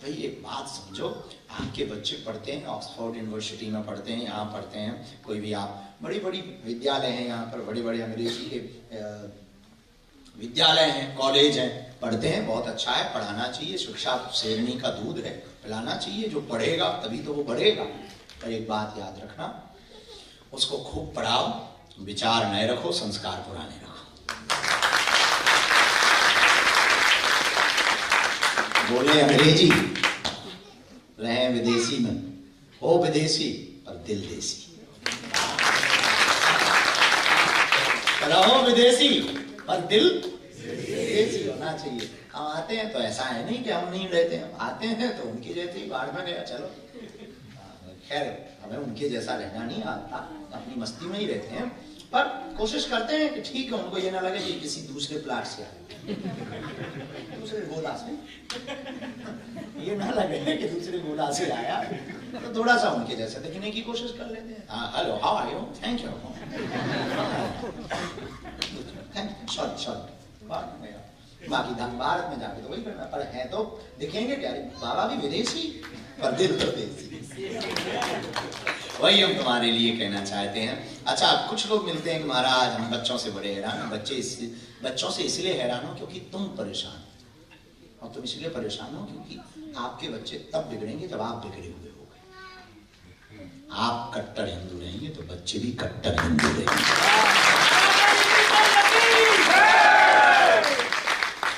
भाई एक बात समझो, आपके बच्चे पढ़ते हैं ऑक्सफोर्ड यूनिवर्सिटी में पढ़ते हैं, यहाँ पढ़ते हैं, कोई भी आप बड़ी बड़ी विद्यालय हैं यहाँ पर, बड़े बड़े अंग्रेजी के विद्यालय हैं, कॉलेज हैं, पढ़ते हैं, बहुत अच्छा है, पढ़ाना चाहिए, शिक्षा शेरनी का दूध है, पिलाना चाहिए, जो पढ़ेगा तभी तो वो बढ़ेगा। पर एक बात याद रखना, उसको खूब पढ़ाओ, विचार नए रखो, संस्कार पुराने रखो। बोले अंग्रेजी, रहे विदेशी में, हो विदेशी पर दिल देसी। रहो विदेशी पर दिल देसी होना चाहिए। हम आते हैं तो ऐसा है नहीं कि हम नहीं रहते हैं, आते हैं तो उनकी जैसी बाढ़ में गया, चलो खैर हमें उनके जैसा रहना नहीं आता, अपनी मस्ती में ही रहते हैं, पर कोशिश करते हैं कि ठीक है, उनको ये ना लगे कि किसी दूसरे प्लाट से आए, दूसरे गोला से, ये ना लगे कि दूसरे गोला से आया, तो थोड़ा सा उनके जैसे दिखने की कोशिश कर लेते हैं। हाँ, hello, how are you, thank you, बाकी भारत में जाके तो वही करना, पर है तो दिखेंगे क्या, बाबा भी विदेशी पर दिल तो देसी। वही हम तुम्हारे लिए कहना चाहते हैं। अच्छा, कुछ लोग मिलते हैं कि महाराज हम बच्चों से बड़े हैरान हैं, बच्चों से इसलिए हैरान हो क्योंकि तुम परेशान हो, और तुम इसलिए परेशान हो क्योंकि आपके बच्चे तब बिगड़ेंगे जब आप बिगड़े हुए होगे। आप कट्टर हिंदू रहेंगे तो बच्चे भी कट्टर हिंदू रहेंगे।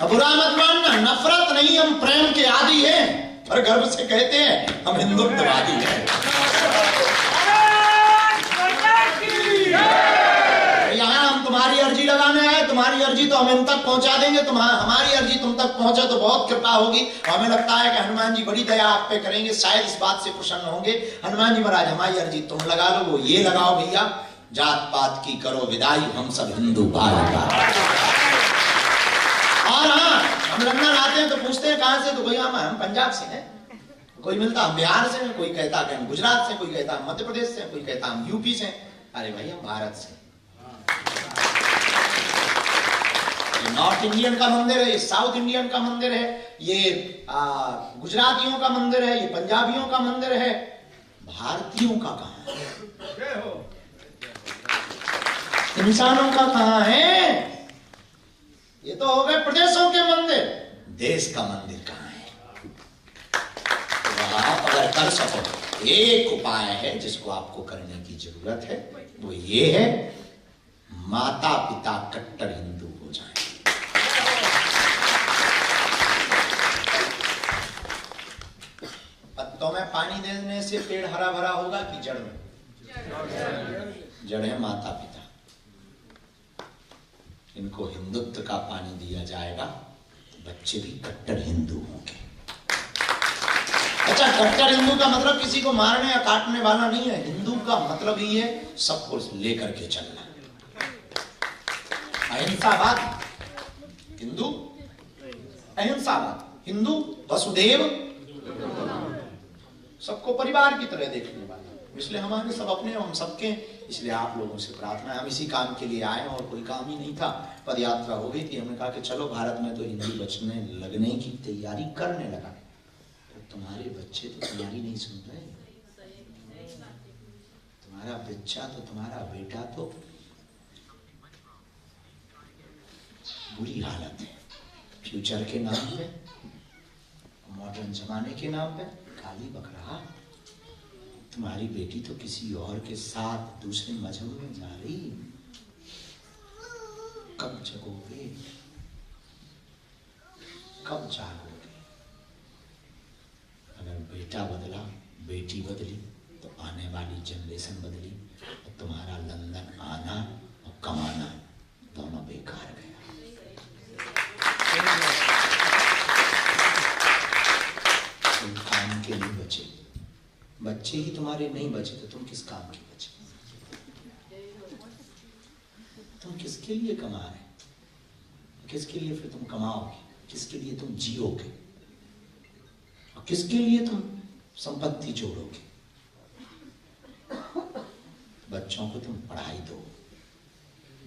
अब बुरा मत मानना, नफरत नहीं, हम प्रेम के आदी हैं, और गर्व से कहते हैं हम हिंदुत्ववादी हैं। यहाँ हम तुम्हारी अर्जी लगाने आए, तुम्हारी अर्जी तो हम इन तक पहुंचा देंगे, हमारी अर्जी तुम तक पहुंचे तो बहुत कृपा होगी। हमें लगता है कि हनुमान जी बड़ी दया आप पे करेंगे, शायद इस बात से प्रसन्न होंगे। हनुमान जी महाराज हमारी अर्जी तुम लगा लो, वो ये लगाओ भैया, जात पात की करो विदाई, हम सब हिंदू भाई। और हाँ, हम लखनऊ आते हैं तो पूछते हैं कहां से, तो भैया हम पंजाब से हैं, कोई मिलता हम बिहार से हैं, कोई कहता कि हम गुजरात से, कोई कहता हम मध्य प्रदेश से, कोई कहता हम यूपी से। अरे भाई हम भारत से। ये नॉर्थ इंडियन का मंदिर है, ये साउथ इंडियन का मंदिर है, ये गुजरातियों का मंदिर है, ये पंजाबियों का मंदिर है, भारतीयों का कहां है, इंसानों का कहां है? ये तो हो गए प्रदेशों के मंदिर, देश का मंदिर कहां है? तो आप अगर कर सको, एक उपाय है जिसको आपको करने की जरूरत है, वो ये है, माता पिता कट्टर हिंदू हो जाएं। पत्तों में पानी देने से पेड़ हरा भरा होगा कि जड़ में? जड़ है माता पिता, इनको हिंदुत्व का पानी दिया जाएगा, बच्चे भी कट्टर हिंदू होंगे। अच्छा, कट्टर हिंदू का मतलब किसी को मारने या काटने वाला नहीं है, हिंदू का मतलब ही है सबको लेकर के चलना, अहिंसावाद हिंदू, अहिंसावाद हिंदू, वसुदेव सबको परिवार की तरह देखने वाला, इसलिए हमारे सब अपने, हम सबके, इसलिए आप लोगों से प्रार्थना है, हम इसी काम के लिए आए और कोई काम ही नहीं था, पद यात्रा हो गई थी, हमने कहा कि चलो भारत में तो हिंदी बचने लगने की तैयारी करने लगा, तो तुम्हारे बच्चे तो तुम्हारी नहीं सुन रहे, तुम्हारा बच्चा तो, तुम्हारा बेटा तो बुरी हालत है, फ्यूचर के नाम पे, मॉडर्न जमाने के नाम पे काली बकरा, तुम्हारी बेटी तो किसी और के साथ दूसरे मजहब में जा रही, कब जगोगे, कब जागोगे? अगर बेटा बदला, बेटी बदली, तो आने वाली जनरेशन बदली, तो तुम्हारा लंदन आना और कमाना दोनों बेकार गया। तुम काम के लिए बचे, बच्चे ही तुम्हारे नहीं बचे तो तुम किस काम के बचे? तुम किसके लिए कमा रहे, किसके लिए फिर तुम कमाओगे, किसके लिए तुम जियोगे, और किसके लिए तुम संपत्ति जोड़ोगे? बच्चों को तुम पढ़ाई दो,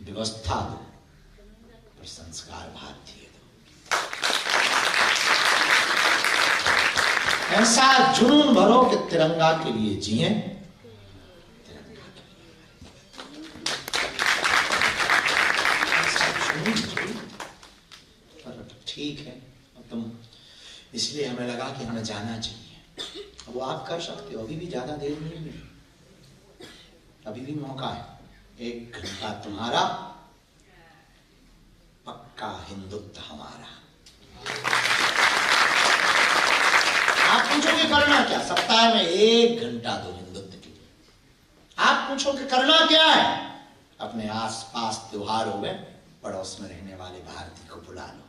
व्यवस्था दो, पर संस्कार भारतीय दो। ऐसा जुनून भरो कि तिरंगा के लिए जिए। ठीक है, तुम इसलिए हमें लगा कि हमें जाना चाहिए। वो आप कर सकते हो, अभी भी ज्यादा देर नहीं हुई, अभी भी मौका है। 1 घंटा तुम्हारा, पक्का हिंदुत्व हमारा। आप पूछोगे करना क्या? सप्ताह में 1 घंटा दो हिंदुत्व के लिए। आप पूछोगे करना क्या है? अपने आसपास त्योहार हो गए, पड़ोस में रहने वाले भारतीय को बुला लो।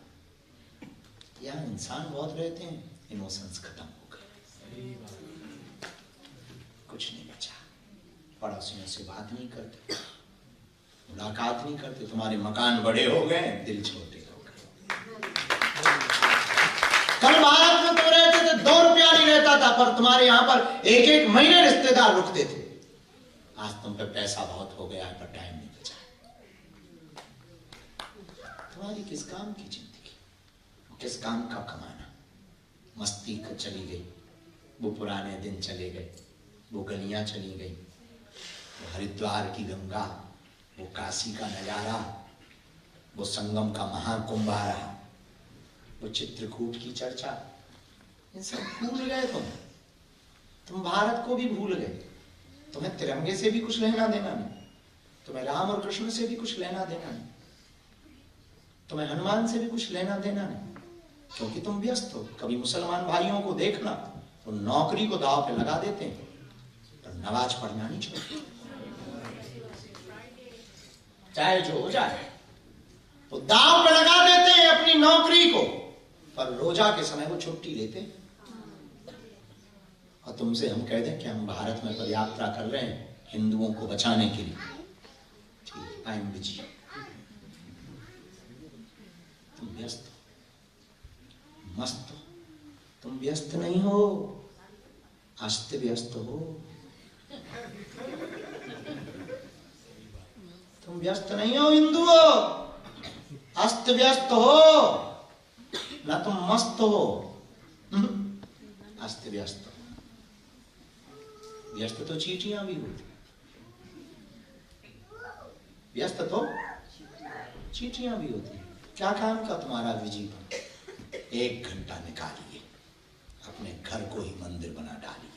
यहाँ इंसान बहुत रहते हैं, इमोशंस खत्म हो गए, कुछ नहीं बचा। पड़ोसियों से बात नहीं करते, मुलाकात नहीं करते, तुम्हारे मकान बड़े हो गए, दिल छोटे हो गए। कल भारत में तुम रहते थे, 2 रुपया नहीं रहता था, पर तुम्हारे यहाँ पर 1-1 महीने रिश्तेदार रुकते थे। आज तुम पे पैसा बहुत हो गया है, पर टाइम नहीं बचा। तुम्हारी किस काम की जिंदगी, किस काम का कमाना? मस्ती को चली गई, वो पुराने दिन चले गए, वो गलियां चली गई, वो हरिद्वार की गंगा, वो काशी का नजारा, वो संगम का महाकुंभ आ रहा, वो चित्रकूट की चर्चा, इन सब भूल गए तुम भारत को भी भूल गए। तुम्हें तिरंगे से भी कुछ लेना देना नहीं, तुम्हें राम और कृष्ण से भी कुछ लेना देना नहीं, तुम्हें हनुमान से भी कुछ लेना देना नहीं, क्योंकि तुम व्यस्त हो। कभी मुसलमान भाइयों को देखना, वो नौकरी को दांव पे लगा देते हैं, पर नमाज पढ़ना नहीं छोड़ते। चाहे जो हो जाए, वो दांव पे लगा देते हैं अपनी नौकरी को, पर रोजा के समय वो छुट्टी लेते हैं। और तुमसे हम कह दें कि हम भारत में पदयात्रा कर रहे हैं हिंदुओं को बचाने के लिए, ठीक, आई एम बिजी। तुम व्यस्त हो, मस्त हो, तुम व्यस्त नहीं हो, अस्त व्यस्त हो। तुम व्यस्त नहीं हो हिंदुओं, अस्त व्यस्त हो, ना तुम मस्त हो, अस्त व्यस्त हो। व्यस्त तो चींटियां भी होती, व्यस्त तो चींटियां भी होती। क्या काम का तुम्हारा विजीवन? 1 घंटा निकालिए, अपने घर को ही मंदिर बना डालिए।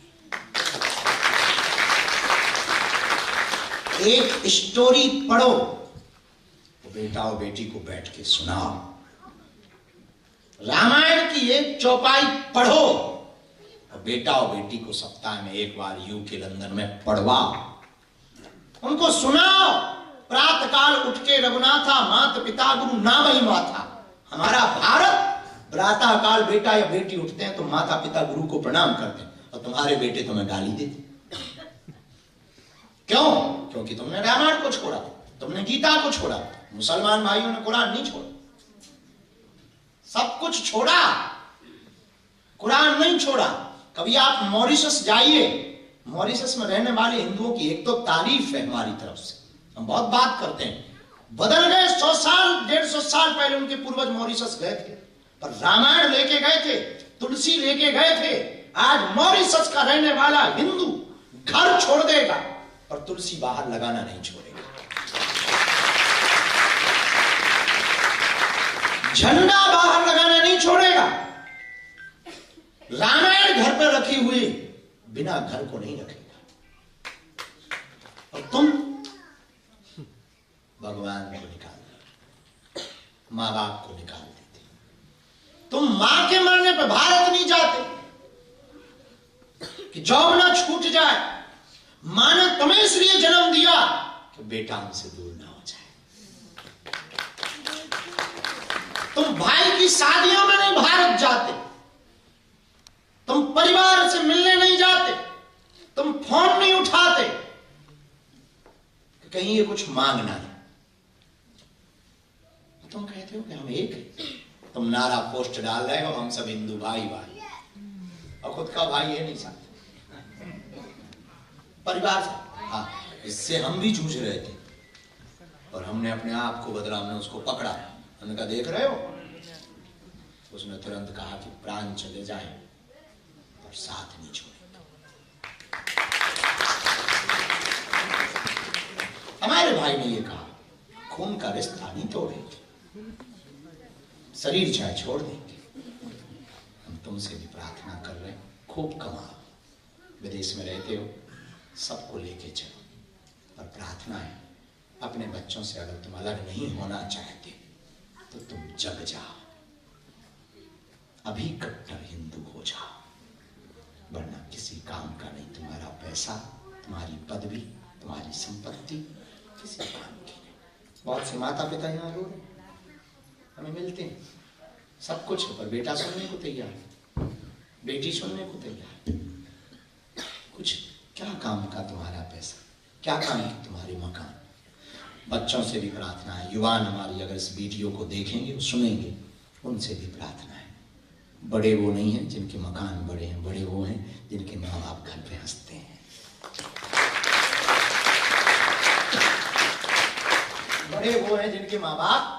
एक स्टोरी पढ़ो, वो बेटा और बेटी को बैठ के सुनाओ। रामायण की एक चौपाई पढ़ो, और बेटा और बेटी को सप्ताह में 1 बार यूके लंदन में पढ़वाओ, उनको सुनाओ। प्रातः काल उठ के रघुनाथा मात पिता गुरु नाम ही माथा। हमारा भारत प्रातः काल बेटा या बेटी उठते हैं तो माता पिता गुरु को प्रणाम करते हैं, और तुम्हारे बेटे तुम्हें गाली देते। क्यों? क्योंकि तुमने रामायण को छोड़ा, तुमने गीता को छोड़ा। मुसलमान भाइयों ने कुरान नहीं छोड़ा, सब कुछ छोड़ा, कुरान नहीं छोड़ा। कभी आप मॉरिशस जाइए, मॉरिशस में रहने वाले हिंदुओं की एक तो तारीफ है हमारी तरफ से, हम बहुत बात करते हैं। बदल गए, 100 साल 150 साल पहले उनके पूर्वज मॉरिशस गए थे, पर रामायण लेके गए थे, तुलसी लेके गए थे। आज मॉरिशस का रहने वाला हिंदू घर छोड़ देगा, पर तुलसी बाहर लगाना नहीं छोड़ेगा, झंडा बाहर लगाना नहीं छोड़ेगा। रामायण घर पर रखी हुई बिना घर को नहीं रखेगा। और तुम भगवान को निकाल दो, माँ बाप को निकाल देते। तुम मां के मरने पर भारत नहीं जाते कि जॉब ना छूट जाए। मां ने तुम्हें इसलिए जन्म दिया कि बेटा हमसे दूर ना हो जाए। तुम भाई की शादियों में नहीं भारत जाते, तुम परिवार से मिलने नहीं जाते, तुम फोन नहीं उठाते कि कहीं ये कुछ मांगना है। तुम कहते हो कि हम एक हैं, तुम नारा पोस्ट डाल रहे हो हम सब हिंदू भाई भाई, और खुद का भाई है नहीं सकते परिवार से। हाँ, इससे हम भी जूझ रहे थे, और हमने अपने आप को बदला, हमने उसको पकड़ा। हमने कहा देख रहे हो, उसने तुरंत कहा कि प्राण चले जाएं पर साथ नहीं छोड़ेंगे। हमारे भाई ने ये कहा, खून का रिश्ता नहीं तोड़ेंगे, शरीर चाहे छोड़ देंगे। हम तुमसे भी प्रार्थना कर रहे हैं, खूब कमाओ, विदेश में रहते हो, सबको लेके चलो, और प्रार्थना है अपने बच्चों से अगर तुम अलग नहीं होना चाहते तो तुम जग जाओ, अभी कट्टर हिंदू हो जाओ, वरना किसी काम का नहीं। तुम्हारा पैसा, तुम्हारी पदवी, तुम्हारी संपत्ति किसी काम की नहीं। बहुत से माता पिता यहाँ रो रहे, हमें मिलते हैं, सब कुछ है, पर बेटा सुनने को तैयार है, बेटी सुनने को तैयार है। कुछ क्या काम का तुम्हारा पैसा, क्या काम की तुम्हारे मकान। बच्चों से भी प्रार्थना है, युवान हमारी अगर इस वीडियो को देखेंगे, सुनेंगे, उनसे भी प्रार्थना है। बड़े वो नहीं हैं जिनके मकान बड़े हैं, बड़े वो हैं जिनके माँ बाप घर पे हंसते हैं। बड़े वो हैं जिनके माँ बाप